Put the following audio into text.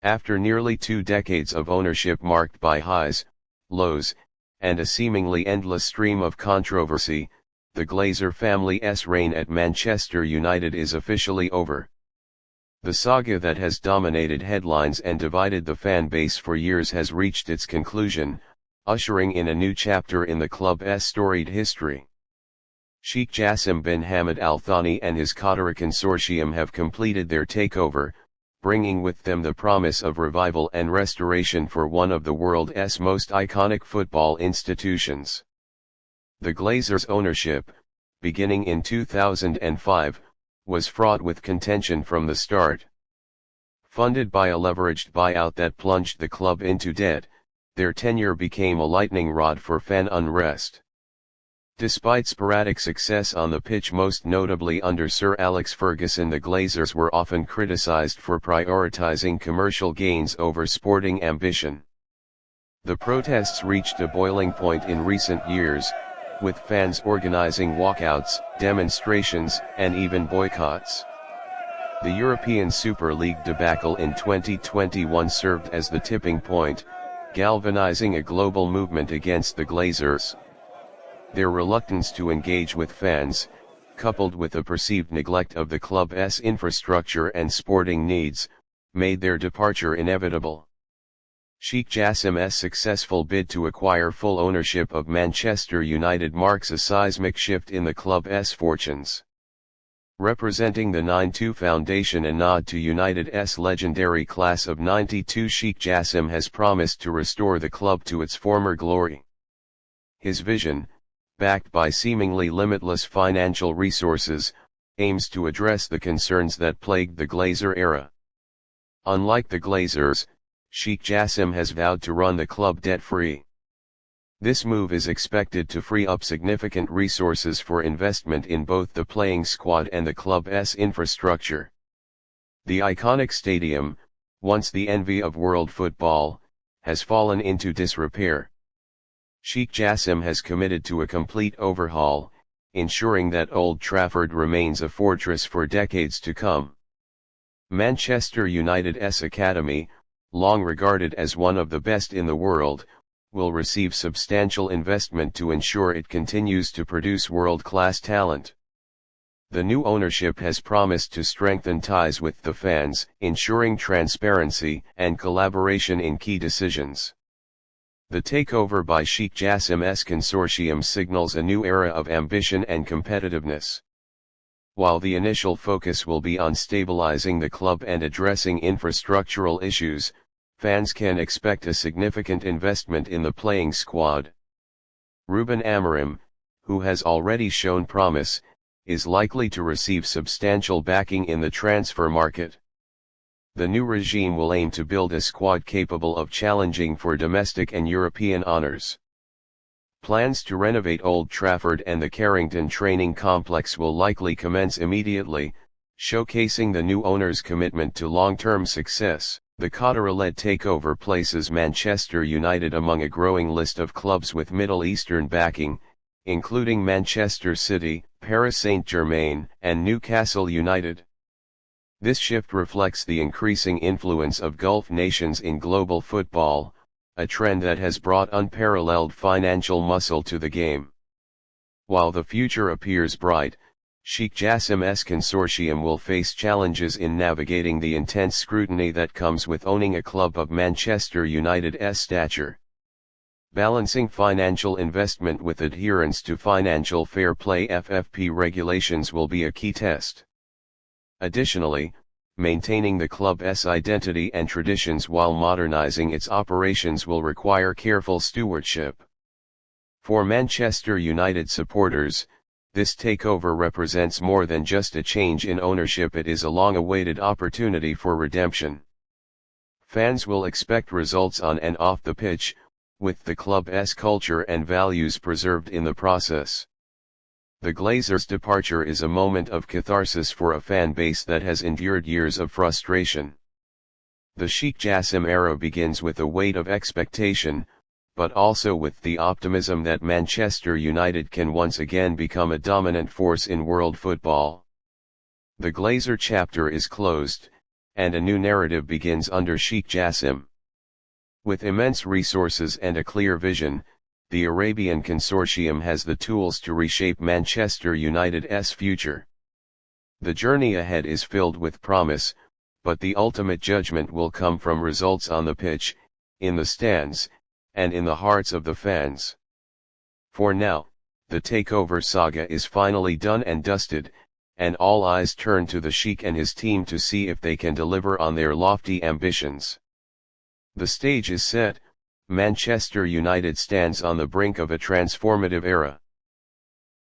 After nearly 2 decades of ownership marked by highs, lows, and a seemingly endless stream of controversy, the Glazer family's reign at Manchester United is officially over. The saga that has dominated headlines and divided the fan base for years has reached its conclusion, ushering in a new chapter in the club's storied history. Sheikh Jassim bin Hamad Al Thani and his Qatari Consortium have completed their takeover, bringing with them the promise of revival and restoration for one of the world's most iconic football institutions. The Glazers' ownership, beginning in 2005, was fraught with contention from the start. Funded by a leveraged buyout that plunged the club into debt, their tenure became a lightning rod for fan unrest. Despite sporadic success on the pitch, most notably under Sir Alex Ferguson, the Glazers were often criticized for prioritizing commercial gains over sporting ambition. The protests reached a boiling point in recent years, with fans organizing walkouts, demonstrations, and even boycotts. The European Super League debacle in 2021 served as the tipping point, galvanizing a global movement against the Glazers. Their reluctance to engage with fans, coupled with the perceived neglect of the club's infrastructure and sporting needs, made their departure inevitable. Sheikh Jassim's successful bid to acquire full ownership of Manchester United marks a seismic shift in the club's fortunes. Representing the 9-2 foundation, a nod to United's legendary class of '92, Sheikh Jassim has promised to restore the club to its former glory. His vision, backed by seemingly limitless financial resources, aims to address the concerns that plagued the Glazer era. Unlike the Glazers, Sheikh Jassim has vowed to run the club debt-free. This move is expected to free up significant resources for investment in both the playing squad and the club's infrastructure. The iconic stadium, once the envy of world football, has fallen into disrepair. Sheikh Jassim has committed to a complete overhaul, ensuring that Old Trafford remains a fortress for decades to come. Manchester United's academy, long regarded as one of the best in the world, will receive substantial investment to ensure it continues to produce world-class talent. The new ownership has promised to strengthen ties with the fans, ensuring transparency and collaboration in key decisions. The takeover by Sheikh Jassim's consortium signals a new era of ambition and competitiveness. While the initial focus will be on stabilizing the club and addressing infrastructural issues, fans can expect a significant investment in the playing squad. Ruben Amorim, who has already shown promise, is likely to receive substantial backing in the transfer market. The new regime will aim to build a squad capable of challenging for domestic and European honors. Plans to renovate Old Trafford and the Carrington training complex will likely commence immediately, showcasing the new owner's commitment to long-term success. The Qatari-led takeover places Manchester United among a growing list of clubs with Middle Eastern backing, including Manchester City, Paris Saint-Germain, and Newcastle United. This shift reflects the increasing influence of Gulf nations in global football, a trend that has brought unparalleled financial muscle to the game. While the future appears bright, Sheikh Jassim's consortium will face challenges in navigating the intense scrutiny that comes with owning a club of Manchester United's stature. Balancing financial investment with adherence to financial fair play (FFP) regulations will be a key test. Additionally, maintaining the club's identity and traditions while modernizing its operations will require careful stewardship. For Manchester United supporters, this takeover represents more than just a change in ownership. It is a long-awaited opportunity for redemption. Fans will expect results on and off the pitch, with the club's culture and values preserved in the process. The Glazers' departure is a moment of catharsis for a fan base that has endured years of frustration. The Sheikh Jassim era begins with a weight of expectation, but also with the optimism that Manchester United can once again become a dominant force in world football. The Glazer chapter is closed, and a new narrative begins under Sheikh Jassim. With immense resources and a clear vision, the Arabian Consortium has the tools to reshape Manchester United's future. The journey ahead is filled with promise, but the ultimate judgment will come from results on the pitch, in the stands, and in the hearts of the fans. For now, the takeover saga is finally done and dusted, and all eyes turn to the Sheikh and his team to see if they can deliver on their lofty ambitions. The stage is set. Manchester United stands on the brink of a transformative era.